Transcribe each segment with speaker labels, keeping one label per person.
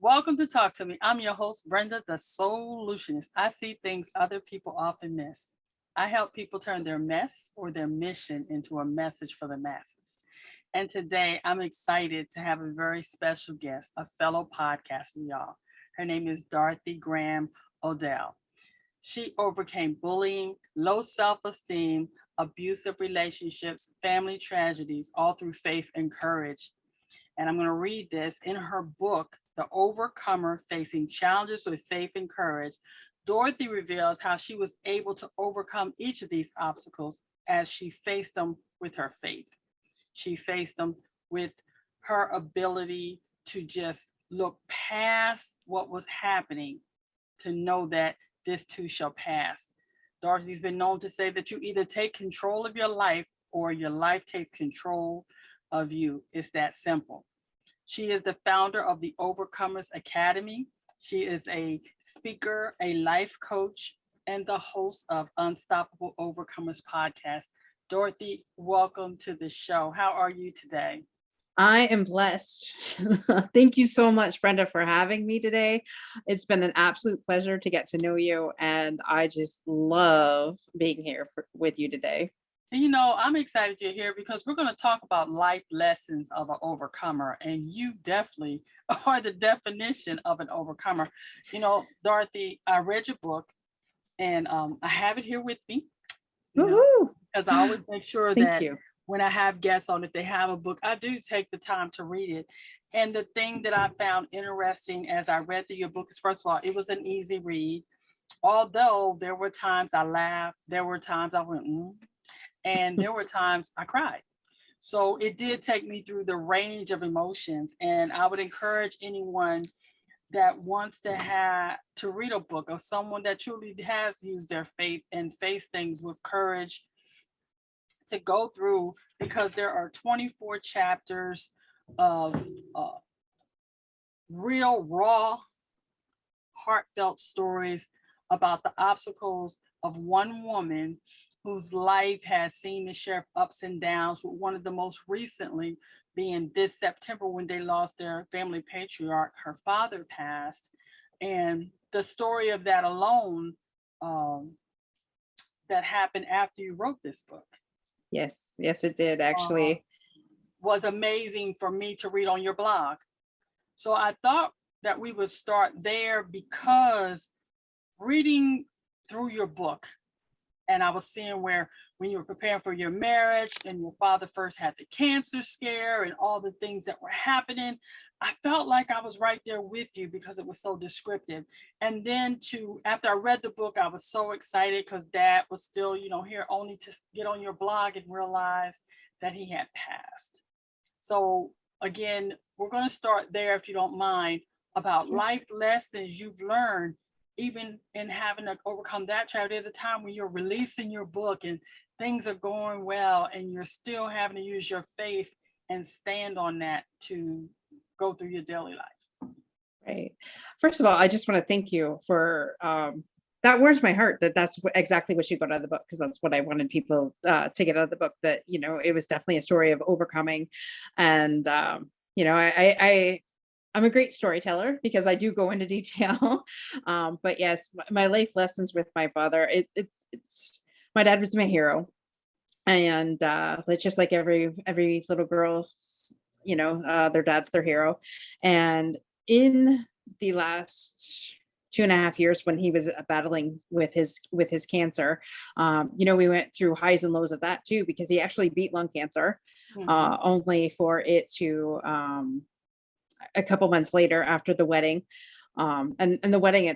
Speaker 1: Welcome to Talk to Me. I'm your host, Brenda, the Solutionist. I see things other people often miss. I help people turn their mess or their mission into a message for the masses. And today I'm excited to have a very special guest, a fellow podcaster, y'all. Her name is Dorothy Graham Odell. She overcame bullying, low self esteem, abusive relationships, family tragedies, all through faith and courage. And I'm going to read this in her book, The Overcomer Facing Challenges with Faith and Courage. Dorothy reveals how she was able to overcome each of these obstacles as she faced them with her faith. She faced them with her ability to just look past what was happening to know that this too shall pass. Dorothy's been known to say that you either take control of your life or your life takes control of you. It's that simple. She is the founder of the Overcomers Academy. She is a speaker, a life coach, and the host of Unstoppable Overcomers podcast. Dorothy, welcome to the show. How are you today?
Speaker 2: I am blessed. Thank you so much, Brenda, for having me today. It's been an absolute pleasure to get to know you, and I just love being here with you today.
Speaker 1: And I'm excited you're here because we're going to talk about life lessons of an overcomer. And you definitely are the definition of an overcomer. Dorothy, I read your book and I have it here with me,
Speaker 2: Woohoo!
Speaker 1: because I always make sure
Speaker 2: Thank
Speaker 1: that
Speaker 2: you.
Speaker 1: when I have guests on, if they have a book, I do take the time to read it. And the thing that I found interesting as I read through your book is, first of all, it was an easy read. Although there were times I laughed, there were times I went, and there were times I cried. So it did take me through the range of emotions. And I would encourage anyone that wants to read a book of someone that truly has used their faith and face things with courage to go through, because there are 24 chapters of real, raw, heartfelt stories about the obstacles of one woman whose life has seen the share of ups and downs, with one of the most recently being this September when they lost their family patriarch. Her father passed. And the story of that alone, that happened after you wrote this book.
Speaker 2: Yes, it did
Speaker 1: uh,
Speaker 2: actually.
Speaker 1: was amazing for me to read on your blog. So I thought that we would start there, because reading through your book, and I was seeing where when you were preparing for your marriage and your father first had the cancer scare and all the things that were happening, I felt like I was right there with you because it was so descriptive. And then after I read the book, I was so excited because Dad was still, here, only to get on your blog and realize that he had passed. So again, we're going to start there, if you don't mind, about life lessons you've learned, even in having to overcome that tragedy at a time when you're releasing your book and things are going well and you're still having to use your faith and stand on that to go through your daily life.
Speaker 2: Right. First of all, I just want to thank you for that warms my heart that that's exactly what you got out of the book, because that's what I wanted people to get out of the book, that, it was definitely a story of overcoming. And, I'm a great storyteller because I do go into detail. But yes, my life lessons with my father, it's my dad was my hero. And just like every little girl, their dad's their hero. And in the last 2.5 years when he was battling with his cancer, we went through highs and lows of that too, because he actually beat lung cancer, only for it to a couple months later after the wedding. And the wedding,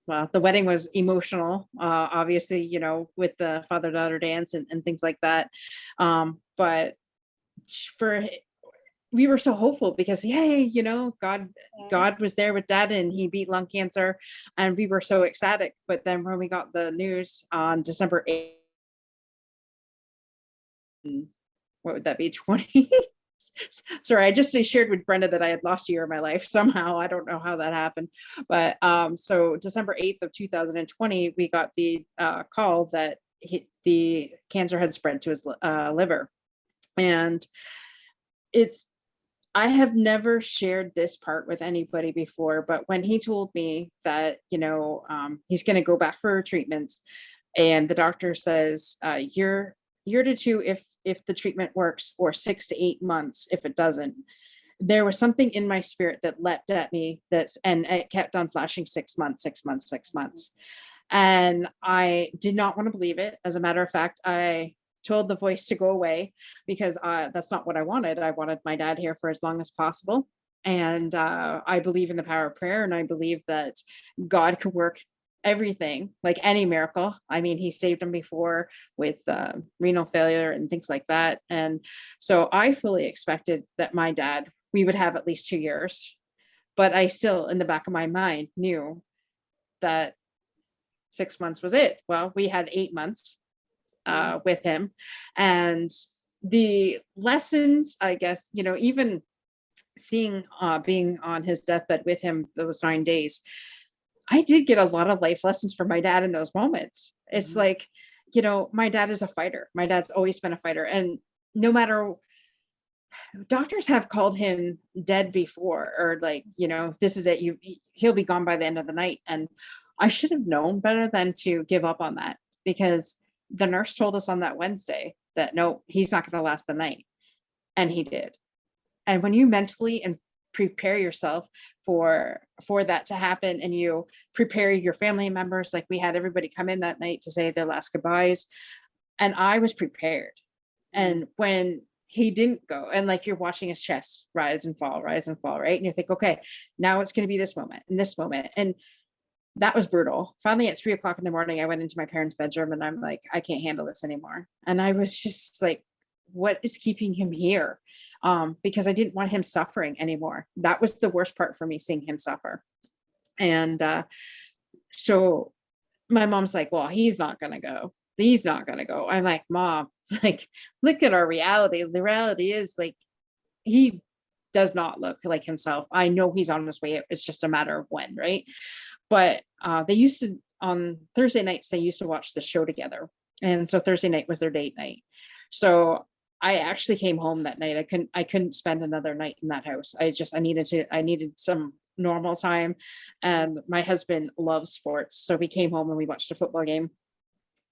Speaker 2: the wedding was emotional, obviously, with the father-daughter dance and things like that. But we were so hopeful because, yay, God was there with Dad and he beat lung cancer, and we were so ecstatic. But then when we got the news on December 8th, what would that be, 20? Sorry, I just shared with Brenda that I had lost a year of my life somehow. I don't know how that happened. But so December 8th of 2020, we got the call that the cancer had spread to his liver. And I have never shared this part with anybody before, but when he told me that, he's going to go back for treatments, and the doctor says, year to two if the treatment works, or 6 to 8 months if it doesn't. There was something in my spirit that leapt at me, and it kept on flashing 6 months, 6 months, 6 months. And I did not want to believe it. As a matter of fact, I told the voice to go away, because that's not what I wanted. I wanted my dad here for as long as possible. And I believe in the power of prayer, and I believe that God could work everything, like any miracle. I mean, he saved him before with renal failure and things like that. And so I fully expected that my dad, we would have at least 2 years. But I still, in the back of my mind, knew that 6 months was it. Well, we had 8 months with him. And the lessons, I guess, even seeing, being on his deathbed with him those 9 days, I did get a lot of life lessons from my dad in those moments. It's like, my dad is a fighter. My dad's always been a fighter. And no matter, doctors have called him dead before, or like, this is it, he'll be gone by the end of the night. And I should have known better than to give up on that, because the nurse told us on that Wednesday that no, he's not going to last the night. And he did. And when you mentally and prepare yourself for that to happen, and you prepare your family members, like we had everybody come in that night to say their last goodbyes, and I was prepared. And when he didn't go, and like you're watching his chest rise and fall, right? And you think, okay, now it's going to be this moment and this moment. And that was brutal. Finally, at 3 o'clock in the morning, I went into my parents' bedroom, and I'm like, I can't handle this anymore. And I was just like, what is keeping him here? Because I didn't want him suffering anymore. That was the worst part for me, seeing him suffer. And so my mom's like, well, he's not going to go. He's not going to go. I'm like, Mom, like, look at our reality. The reality is, like, he does not look like himself. I know he's on his way. It's just a matter of when, right? But they used to, on Thursday nights, they used to watch the show together. And so Thursday night was their date night. So I actually came home that night. I couldn't spend another night in that house. I needed some normal time. And my husband loves sports. So we came home and we watched a football game.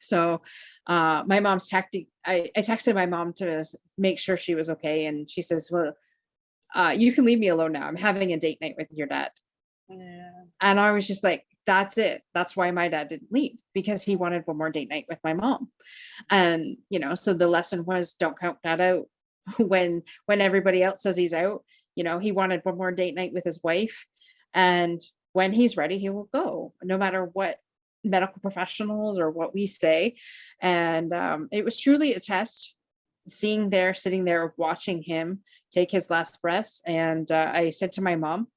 Speaker 2: So my mom's texting, I texted my mom to make sure she was okay. And she says, well, you can leave me alone now. I'm having a date night with your dad.
Speaker 1: Yeah.
Speaker 2: And I was just like, that's it. That's why my dad didn't leave, because he wanted one more date night with my mom. And, so the lesson was, don't count that out. when everybody else says he's out, he wanted one more date night with his wife. And when he's ready, he will go, no matter what medical professionals or what we say. And it was truly a test, sitting there, watching him take his last breaths. And I said to my mom,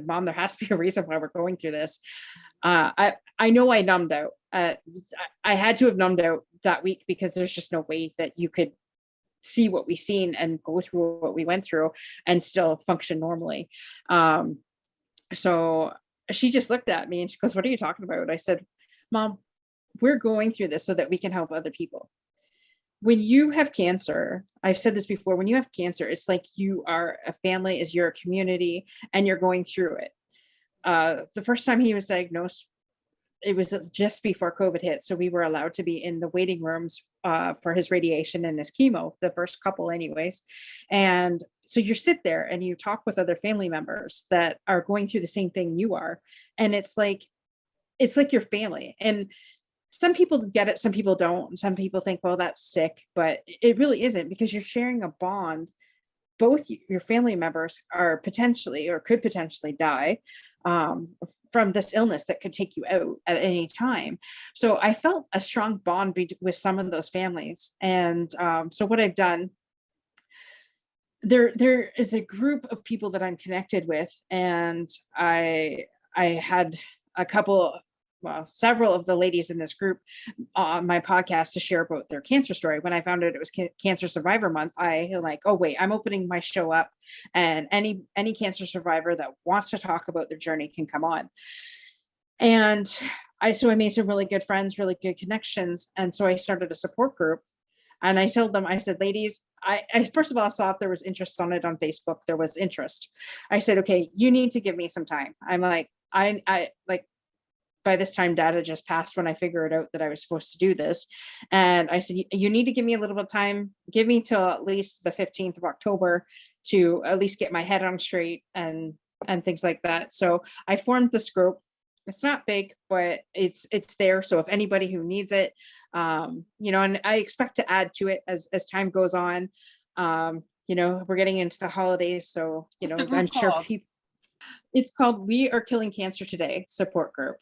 Speaker 2: Mom, there has to be a reason why we're going through this. I know I numbed out. I had to have numbed out that week, because there's just no way that you could see what we've seen and go through what we went through and still function normally. So she just looked at me and she goes, what are you talking about? I said, Mom, we're going through this so that we can help other people. When you have cancer, I've said this before, when you have cancer, it's like you are a family, is your community, and you're going through it. The first time he was diagnosed, it was just before COVID hit. So we were allowed to be in the waiting rooms for his radiation and his chemo, the first couple anyways. And so you sit there and you talk with other family members that are going through the same thing you are. And it's like your family. And some people get it, some people don't. And some people think, well, that's sick, but it really isn't, because you're sharing a bond. Both your family members are potentially, or could potentially die from this illness that could take you out at any time. So I felt a strong bond with some of those families. And so what I've done, there is a group of people that I'm connected with. And I had several of the ladies in this group on my podcast to share about their cancer story. When I found out it was Cancer Survivor Month, I like, oh wait, I'm opening my show up, and any cancer survivor that wants to talk about their journey can come on. And I made some really good friends, really good connections. And so I started a support group. And I told them, I said, ladies, I first of all saw if there was interest on it on Facebook. There was interest. I said, okay, you need to give me some time. I'm like, I like, by this time dad had just passed when I figured out that I was supposed to do this. And I said, you need to give me a little bit of time, give me till at least the 15th of October to at least get my head on straight and things like that. So I formed this group. It's not big, but it's there. So if anybody who needs it, and I expect to add to it as time goes on. We're getting into the holidays, so
Speaker 1: What's the
Speaker 2: I'm
Speaker 1: group
Speaker 2: sure
Speaker 1: called?
Speaker 2: people. It's called We Are Killing Cancer Today support group.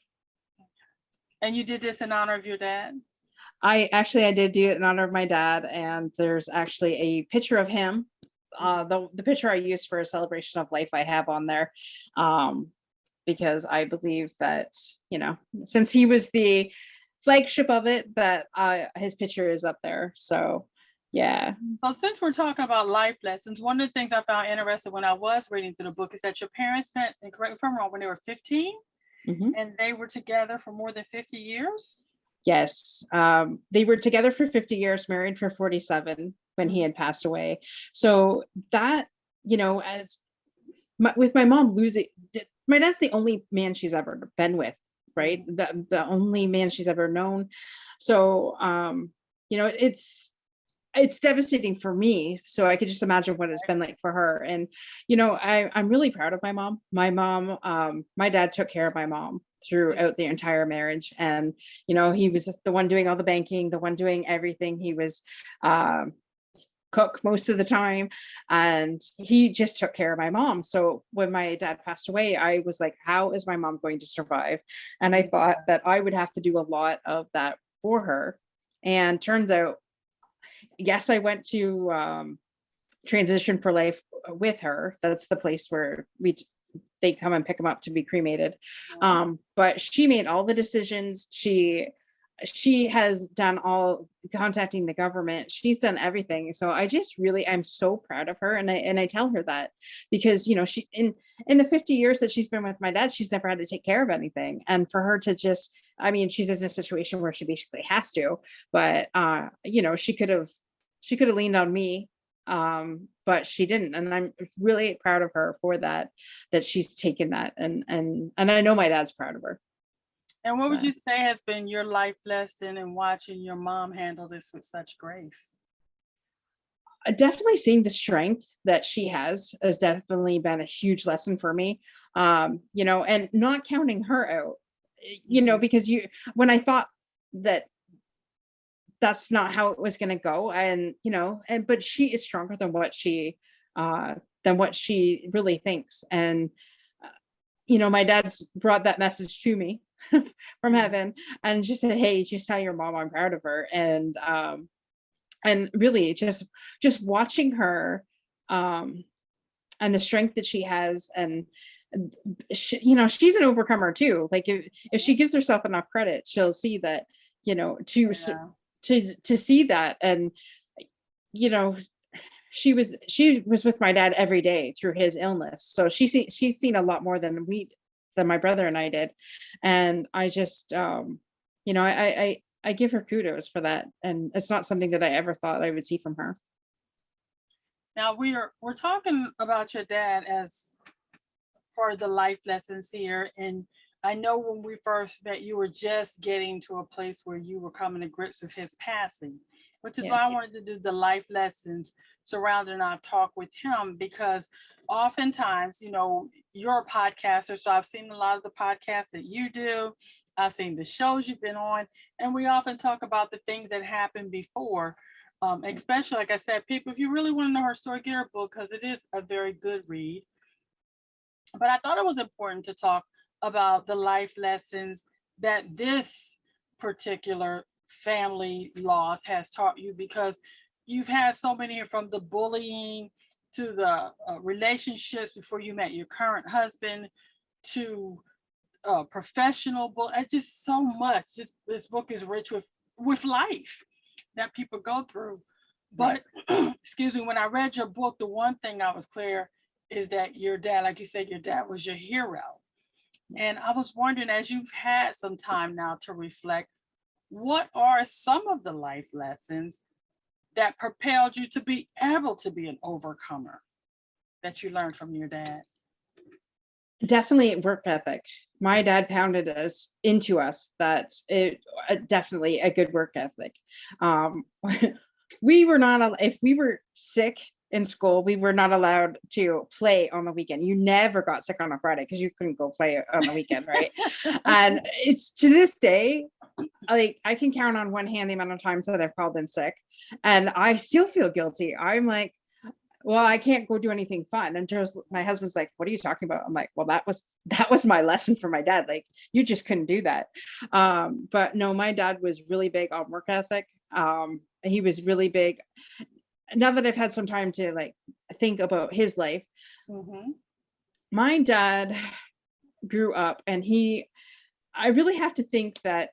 Speaker 1: And you did this in honor of your dad?
Speaker 2: I did do it in honor of my dad, and there's actually a picture of him. The picture I used for a celebration of life I have on there, because I believe that, since he was the flagship of it, that his picture is up there. So yeah.
Speaker 1: So since we're talking about life lessons, one of the things I found interesting when I was reading through the book is that your parents met, and correct me if I'm wrong, when they were 15, and they were together for more than 50 years?
Speaker 2: Yes. They were together for 50 years, married for 47 when he had passed away. So that, with my mom losing, my dad's the only man she's ever been with, right? The only man she's ever known. So, it's devastating for me. So I could just imagine what it's been like for her. And, I'm really proud of my mom. My dad took care of my mom throughout the entire marriage. And, he was the one doing all the banking, the one doing everything. He was, cook most of the time, and he just took care of my mom. So when my dad passed away, I was like, how is my mom going to survive? And I thought that I would have to do a lot of that for her. And turns out, yes, I went to Transition for Life with her. That's the place where they come and pick them up to be cremated. But she made all the decisions. She has done all contacting the government. She's done everything. So I'm so proud of her. And I tell her that because, she, in the 50 years that she's been with my dad, she's never had to take care of anything. And for her to just, she's in a situation where she basically has to, but, she could have leaned on me. But she didn't. And I'm really proud of her for that she's taken that. And I know my dad's proud of her.
Speaker 1: And what would you say has been your life lesson in watching your mom handle this with such grace?
Speaker 2: Definitely seeing the strength that she has definitely been a huge lesson for me. And not counting her out, because when I thought that that's not how it was going to go, and but she is stronger than what she really thinks. And my dad's brought that message to me from heaven and just said, hey, just tell your mom I'm proud of her. And really just watching her and the strength that she has. And she, she's an overcomer too. Like if she gives herself enough credit, she'll see that, to see that. And she was with my dad every day through his illness. So she's seen a lot more than my brother and I did. And I just, I give her kudos for that. And it's not something that I ever thought I would see from her.
Speaker 1: Now we're talking about your dad as part of the life lessons here. And I know when we first met, you were just getting to a place where you were coming to grips with his passing, which is why I wanted to do the life lessons surrounding our talk with him, because oftentimes, you're a podcaster. So I've seen a lot of the podcasts that you do. I've seen the shows you've been on, and we often talk about the things that happened before. Especially, like I said, people, if you really want to know her story, get her book, because it is a very good read. But I thought it was important to talk about the life lessons that this particular family loss has taught you, because you've had so many, from the bullying to the relationships before you met your current husband, to professional just so much. Just this book is rich with life that people go through. But excuse me, when I read your book, the one thing I was clear is that your dad, like you said, your dad was your hero. And I was wondering, as you've had some time now to reflect, what are some of the life lessons that propelled you to be able to be an overcomer that you learned from your dad?
Speaker 2: Definitely work ethic. My dad pounded us into us that it definitely a good work ethic. Um, we were not, if we were sick in school, we were not allowed to play on the weekend. You never got sick on a Friday because you couldn't go play on the weekend, right? And it's to this day, like I can count on one hand the amount of times that I've called in sick, and I still feel guilty. I'm like, well, I can't go do anything fun. And just my husband's like, what are you talking about? I'm like, well, that was my lesson for my dad. Like, you just couldn't do that. But no, my dad was really big on work ethic. He was really big. Now that I've had some time to like think about his life, my dad grew up and I really have to think that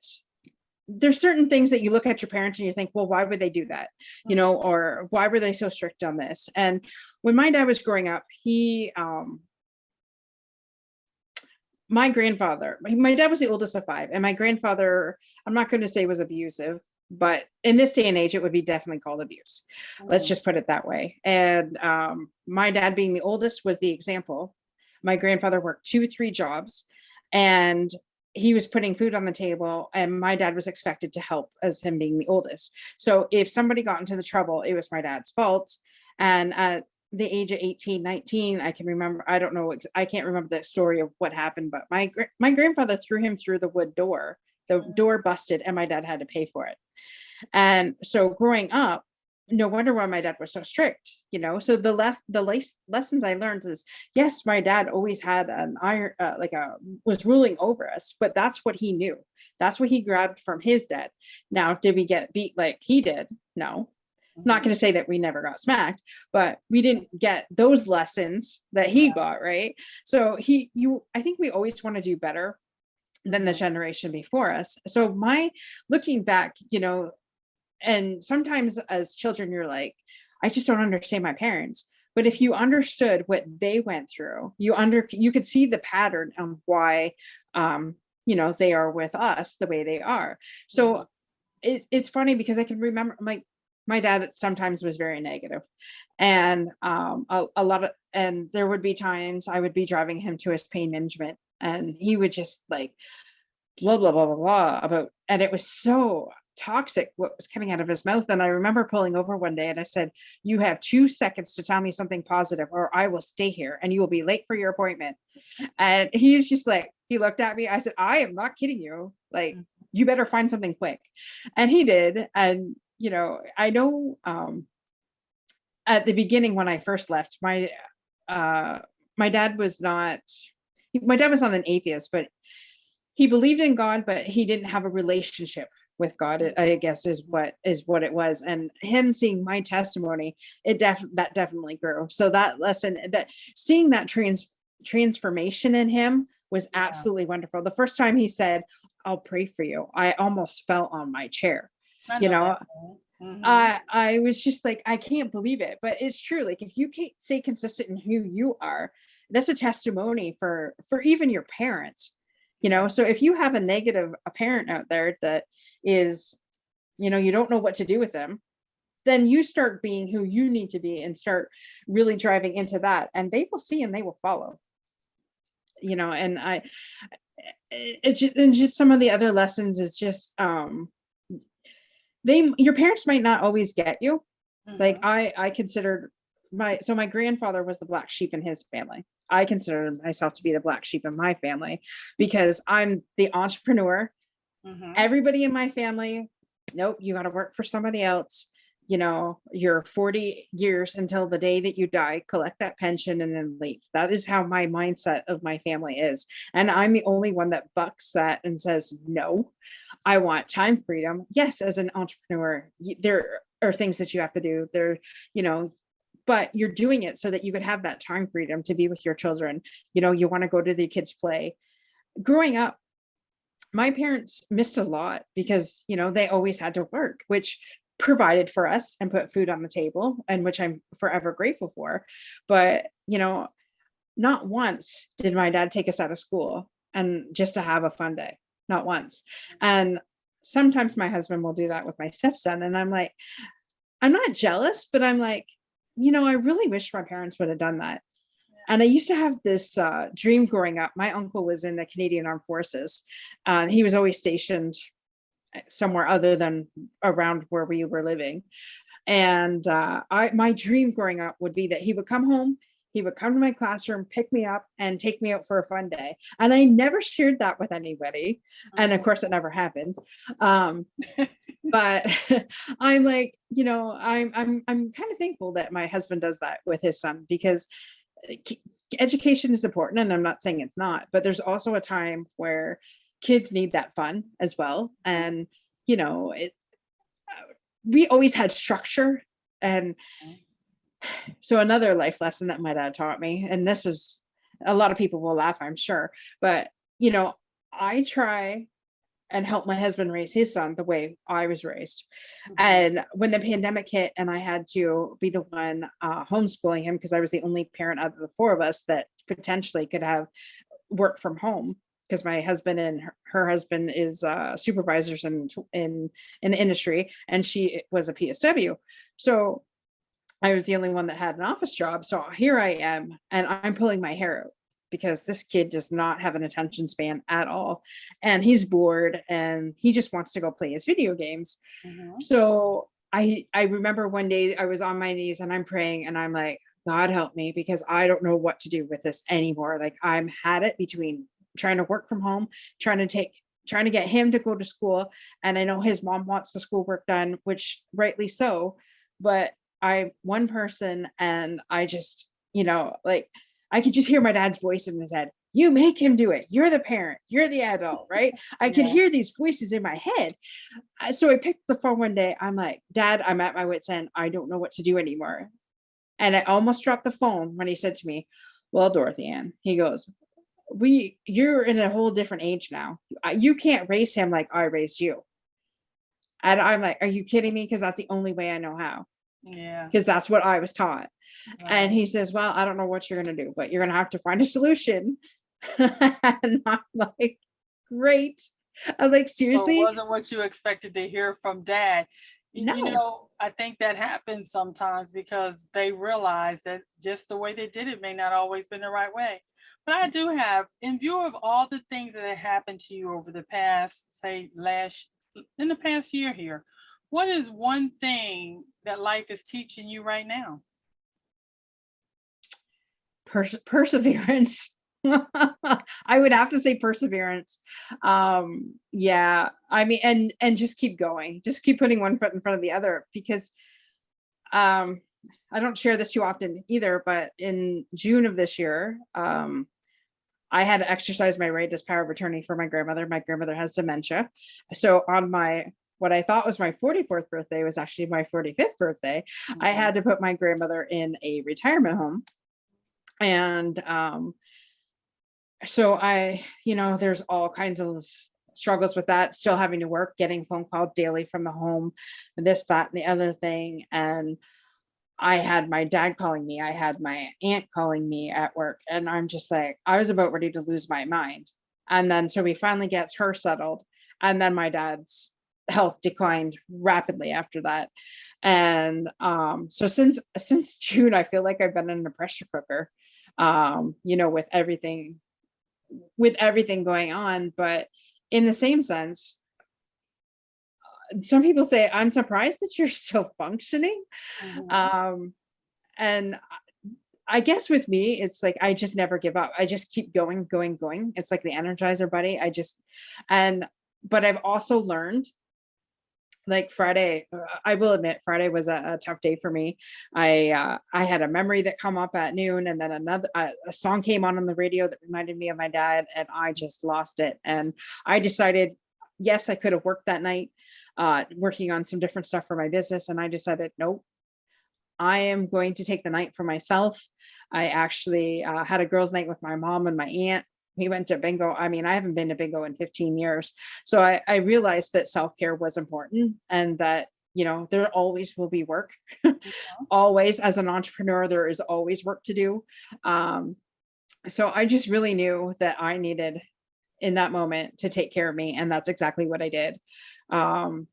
Speaker 2: there's certain things that you look at your parents and you think, well, why would they do that? You know, or why were they so strict on this? And when my dad was growing up, my grandfather, my dad was the oldest of five, and my grandfather, I'm not going to say was abusive, but in this day and age, it would be definitely called abuse. Let's just put it that way. And my dad being the oldest was the example. My grandfather worked 2-3 jobs, and he was putting food on the table, and my dad was expected to help as him being the oldest. So if somebody got into the trouble, it was my dad's fault. And at the age of 18, 19, I can remember, I don't know, I can't remember the story of what happened, but my grandfather threw him through the wood door. The door busted and my dad had to pay for it. And so growing up, no wonder why my dad was so strict, you know. So the lessons I learned is, yes, my dad always had an iron, was ruling over us, but that's what he knew. That's what he grabbed from his dad. Now, did we get beat like he did? No. I'm not going to say that we never got smacked, but we didn't get those lessons that he got, right? So I think we always want to do better than the generation before us. So looking back, you know, and sometimes as children, you're like, I just don't understand my parents. But if you understood what they went through, you could see the pattern of why, you know, they are with us the way they are. So it's funny because I can remember my dad sometimes was very negative, and a lot of, and there would be times I would be driving him to his pain management, and he would just like blah blah blah blah blah about, and it was so toxic what was coming out of his mouth. And I remember pulling over one day and I said, you have 2 seconds to tell me something positive or I will stay here and you will be late for your appointment. And he's just like, he looked at me, I said, I am not kidding you, like you better find something quick. And he did. And you know, I know at the beginning when I first left, my dad was not an atheist, but he believed in God, but he didn't have a relationship with God, I guess is what it was. And him seeing my testimony, that definitely grew. So that lesson, that seeing that transformation in him was absolutely wonderful. The first time he said, I'll pray for you, I almost fell on my chair. You know, I was just like, I can't believe it, but it's true. Like if you can't stay consistent in who you are, that's a testimony for even your parents. You know, so if you have a parent out there that is, you know, you don't know what to do with them, then you start being who you need to be and start really driving into that, and they will see and they will follow. You know, and just some of the other lessons is just your parents might not always get you. Like I considered my grandfather was the black sheep in his family. I consider myself to be the black sheep in my family because I'm the entrepreneur. Everybody in my family, nope, you got to work for somebody else. You know, you're 40 years until the day that you die, collect that pension and then leave. That is how my mindset of my family is. And I'm the only one that bucks that and says, no, I want time freedom. Yes, as an entrepreneur, there are things that you have to do there, you know, but you're doing it so that you could have that time freedom to be with your children. You know, you want to go to the kids' play. Growing up, my parents missed a lot because, you know, they always had to work, which provided for us and put food on the table, and which I'm forever grateful for. But, you know, not once did my dad take us out of school and just to have a fun day, not once. And sometimes my husband will do that with my stepson. And I'm like, I'm not jealous, but I'm like, I really wish my parents would have done that. And I used to have this dream growing up. My uncle was in the Canadian Armed Forces, and he was always stationed somewhere other than around where we were living. And my dream growing up would be that he would come home, he would come to my classroom, pick me up, and take me out for a fun day. And I never shared that with anybody. And of course, it never happened. Um, but I'm like, I'm kind of thankful that my husband does that with his son, because education is important, and I'm not saying it's not, but there's also a time where kids need that fun as well. And it we always had structure. And so another life lesson that my dad taught me, and this is, a lot of people will laugh, I'm sure, but I try and help my husband raise his son the way I was raised. And when the pandemic hit and I had to be the one homeschooling him, because I was the only parent out of the four of us that potentially could have work from home, because my husband and her husband is supervisors in the industry, and she was a PSW. So I was the only one that had an office job. So here I am, and I'm pulling my hair out, because this kid does not have an attention span at all. And he's bored and he just wants to go play his video games. So I remember one day I was on my knees and I'm praying, and I'm like, God help me, because I don't know what to do with this anymore. Like, I'm had it between trying to work from home, trying to get him to go to school. And I know his mom wants the schoolwork done, which rightly so, but I'm one person, and I just, like, I could just hear my dad's voice in his head. You make him do it. You're the parent. You're the adult, right? I could hear these voices in my head. So I picked the phone one day. I'm like, Dad, I'm at my wit's end. I don't know what to do anymore. And I almost dropped the phone when he said to me, well, Dorothy Ann, he goes, you're in a whole different age now. You can't raise him like I raised you. And I'm like, are you kidding me? Because that's the only way I know how.
Speaker 1: Yeah.
Speaker 2: Because that's what I was taught.
Speaker 1: Right.
Speaker 2: And he says, well, I don't know what you're going to do, but you're going to have to find a solution. And I'm like, great. I'm like, seriously?
Speaker 1: So it wasn't what you expected to hear from dad.
Speaker 2: No.
Speaker 1: I think that happens sometimes because they realize that just the way they did it may not always been the right way. But I do have, in view of all the things that have happened to you over the past, say, in the past year here, what is one thing that life is teaching you right now?
Speaker 2: Perseverance. I would have to say perseverance. Yeah, I mean, and just keep going, just keep putting one foot in front of the other, because I don't share this too often either, but in June of this year, I had to exercise my right as power of attorney for my grandmother. My grandmother has dementia. So on what I thought was my 44th birthday was actually my 45th birthday. I had to put my grandmother in a retirement home. And so there's all kinds of struggles with that, still having to work, getting phone calls daily from the home, this, that, and the other thing. And I had my dad calling me, I had my aunt calling me at work, and I'm just like, I was about ready to lose my mind. And then so we finally gets her settled, and then my dad's health declined rapidly after that. And so since June, I feel like I've been in a pressure cooker, with everything going on. But in the same sense, some people say, I'm surprised that you're still functioning. And I guess with me, it's like, I just never give up. I just keep going. It's like the Energizer Bunny. But I've also learned, like Friday, I will admit, Friday was a tough day for me. I had a memory that come up at noon, and then a song came on the radio that reminded me of my dad, and I just lost it. And I decided, yes, I could have worked that night, working on some different stuff for my business. And I decided, nope, I am going to take the night for myself. I actually had a girls' night with my mom and my aunt. We went to bingo. I mean, I haven't been to bingo in 15 years. So I realized that self-care was important, and that, there always will be work. Always, as an entrepreneur, there is always work to do. So I just really knew that I needed, in that moment, to take care of me. And that's exactly what I did. And,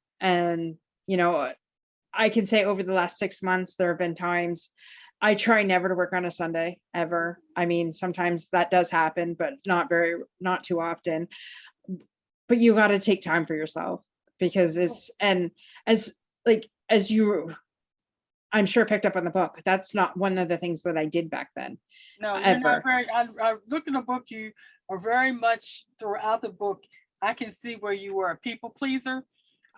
Speaker 2: I can say over the last 6 months, there have been times I try never to work on a Sunday ever. I mean, sometimes that does happen, but not too often. But you got to take time for yourself because and as as you, I'm sure picked up on the book, that's not one of the things that I did back then,
Speaker 1: No, you're not
Speaker 2: ever.
Speaker 1: very, I look in the book, you are very much throughout the book. I can see where you were a people pleaser,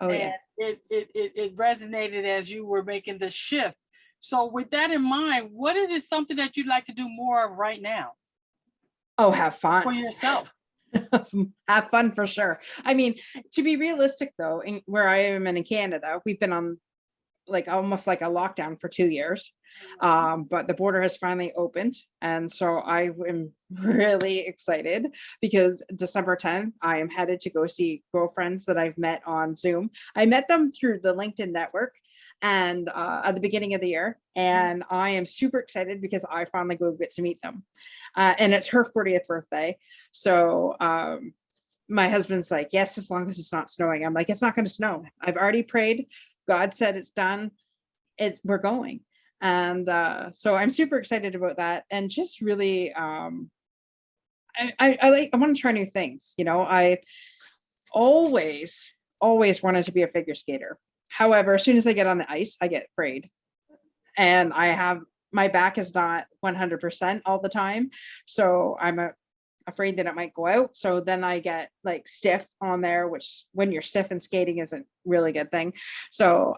Speaker 2: Oh
Speaker 1: and
Speaker 2: yeah.
Speaker 1: it resonated as you were making the shift. So with that in mind, what is it something that you'd like to do more of right now
Speaker 2: Oh, have
Speaker 1: for
Speaker 2: fun.
Speaker 1: yourself?
Speaker 2: Have fun for sure. I mean, to be realistic though, in where I am in Canada, we've been on like almost like a lockdown for 2 years. But the border has finally opened. And so I am really excited because December 10th, I am headed to go see girlfriends that I've met on Zoom. I met them through the LinkedIn network and at the beginning of the year. And I am super excited because I finally go get to meet them. And it's her 40th birthday. So my husband's like, yes, as long as it's not snowing. I'm like, it's not going to snow. I've already prayed. God said it's done. We're going. And so I'm super excited about that. And just really, I want to try new things. You know, I always, always wanted to be a figure skater. However, as soon as I get on the ice, I get afraid. And my back is not 100% all the time. So I'm afraid that it might go out. So then I get like stiff on there, which when you're stiff in skating isn't really a good thing. So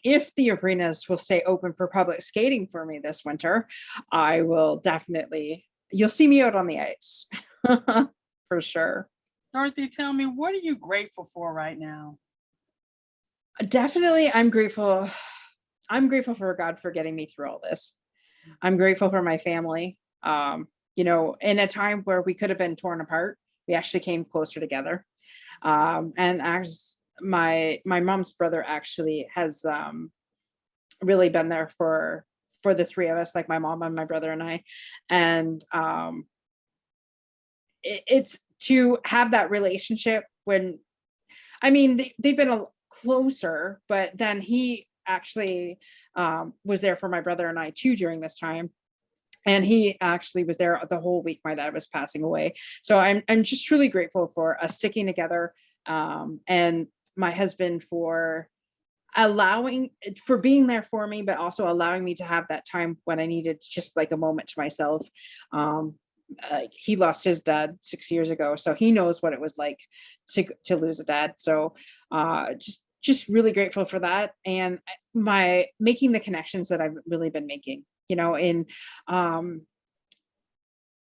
Speaker 2: if the arenas will stay open for public skating for me this winter, I will definitely, you'll see me out on the ice for sure.
Speaker 1: Dorothy, tell me, what are you grateful for right now?
Speaker 2: Definitely, I'm grateful. I'm grateful for God for getting me through all this. I'm grateful for my family. You know, in a time where we could have been torn apart, we actually came closer together. And as my mom's brother actually has really been there for the three of us, like my mom and my brother and I. And it's to have that relationship when, I mean, they've been closer, but then he actually was there for my brother and I too during this time. And he actually was there the whole week my dad was passing away. So I'm just truly grateful for us sticking together, and my husband for being there for me, but also allowing me to have that time when I needed just like a moment to myself. Um, like he lost his dad 6 years ago, so he knows what it was like to lose a dad. So just really grateful for that, and my making the connections that I've really been making, you know, in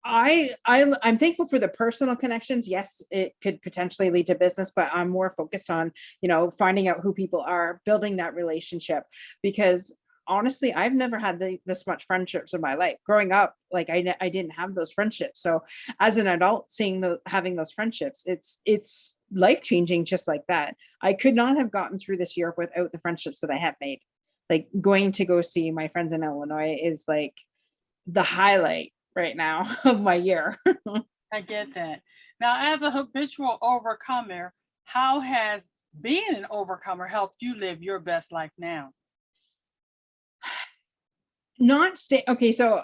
Speaker 2: I'm thankful for the personal connections. Yes, it could potentially lead to business, but I'm more focused on, you know, finding out who people are, building that relationship. Because honestly, I've never had this much friendships in my life. Growing up, like I didn't have those friendships. So as an adult, having those friendships, it's life changing just like that. I could not have gotten through this year without the friendships that I have made. Like going to go see my friends in Illinois is like the highlight right now of my year.
Speaker 1: I get that. Now, as a habitual overcomer, how has being an overcomer helped you live your best life now?
Speaker 2: Not stay okay, so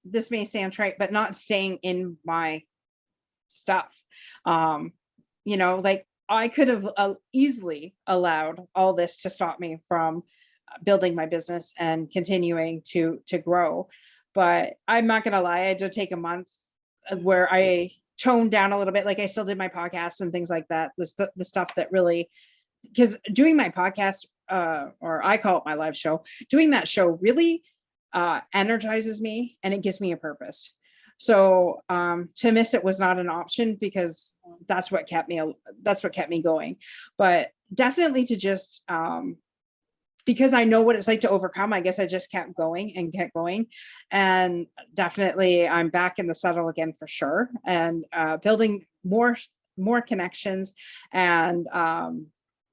Speaker 2: this may sound trite, but not staying in my stuff. Um, you know, like I could have easily allowed all this to stop me from building my business and continuing to grow. But I'm not gonna lie, I did take a month where I toned down a little bit. Like I still did my podcast and things like that. The stuff that really, because doing my podcast, or I call it my live show, doing that show really energizes me and it gives me a purpose. So to miss it was not an option because that's what kept me going. But definitely to just because I know what it's like to overcome, I guess I just kept going and kept going. And definitely I'm back in the saddle again for sure. And building more connections, and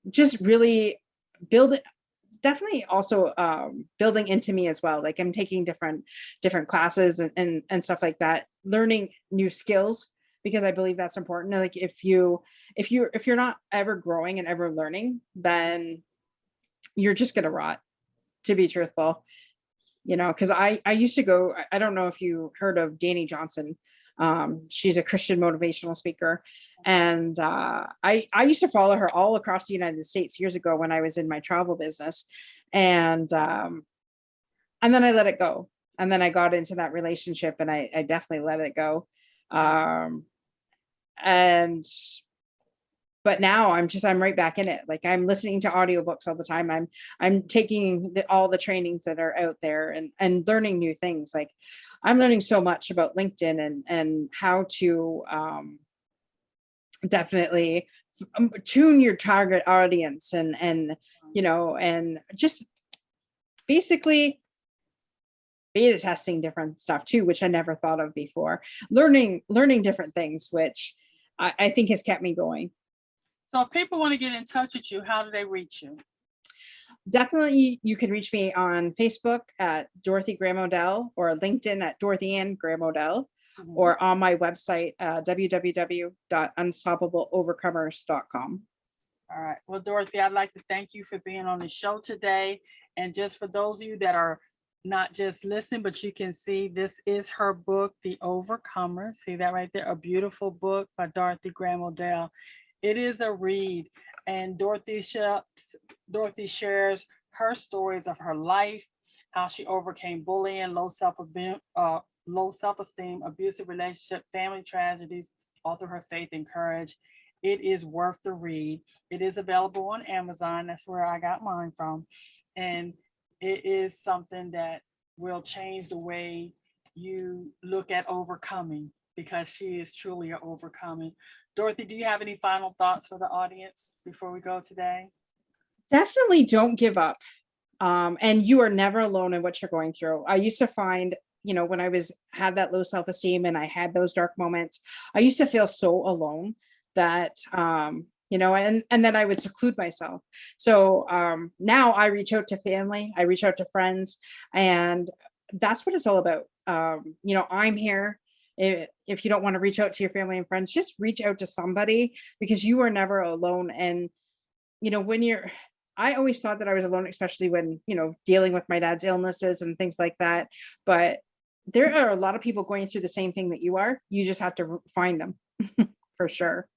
Speaker 2: just really building, definitely also building into me as well. Like I'm taking different classes and stuff like that, learning new skills, because I believe that's important. Like if you're not ever growing and ever learning, then you're just going to rot, to be truthful. You know, because I used to go, I don't know if you heard of Danny Johnson. She's a Christian motivational speaker. And I used to follow her all across the United States years ago when I was in my travel business. And then I let it go. And then I got into that relationship and I definitely let it go. And but now I'm right back in it. Like I'm listening to audiobooks all the time. I'm taking all the trainings that are out there and learning new things. Like I'm learning so much about LinkedIn and how to definitely tune your target audience and you know, and just basically beta testing different stuff too, which I never thought of before. Learning different things, which I think has kept me going.
Speaker 1: So if people want to get in touch with you, how do they reach you?
Speaker 2: Definitely, you can reach me on Facebook at Dorothy Graham Odell or LinkedIn at Dorothy Ann Graham Odell, or on my website, www.unstoppableovercomers.com.
Speaker 1: All right. Well, Dorothy, I'd like to thank you for being on the show today. And just for those of you that are not just listening, but you can see this is her book, The Overcomer. See that right there? A beautiful book by Dorothy Graham Odell. It is a read. And Dorothy shares her stories of her life, how she overcame bullying, low self-esteem, abusive relationship, family tragedies, all through her faith and courage. It is worth the read. It is available on Amazon. That's where I got mine from. And it is something that will change the way you look at overcoming, because she is truly an overcoming. Dorothy, do you have any final thoughts for the audience before we go today?
Speaker 2: Definitely don't give up. And you are never alone in what you're going through. I used to find, you know, when I had that low self-esteem and I had those dark moments, I used to feel so alone that you know, and then I would seclude myself. So now I reach out to family, I reach out to friends, and that's what it's all about. You know, I'm here. If you don't want to reach out to your family and friends, just reach out to somebody, because you are never alone. And you know, I always thought that I was alone, especially when, you know, dealing with my dad's illnesses and things like that. But there are a lot of people going through the same thing that you are. You just have to find them for sure.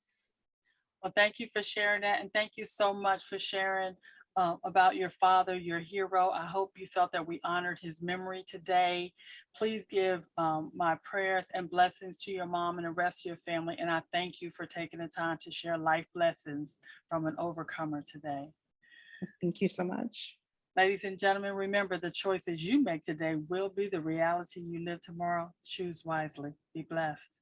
Speaker 1: Well, thank you for sharing that. And thank you so much for sharing about your father, your hero. I hope you felt that we honored his memory today. Please give my prayers and blessings to your mom and the rest of your family. And I thank you for taking the time to share life lessons from an overcomer today.
Speaker 2: Thank you so much.
Speaker 1: Ladies and gentlemen, remember, the choices you make today will be the reality you live tomorrow. Choose wisely. Be blessed.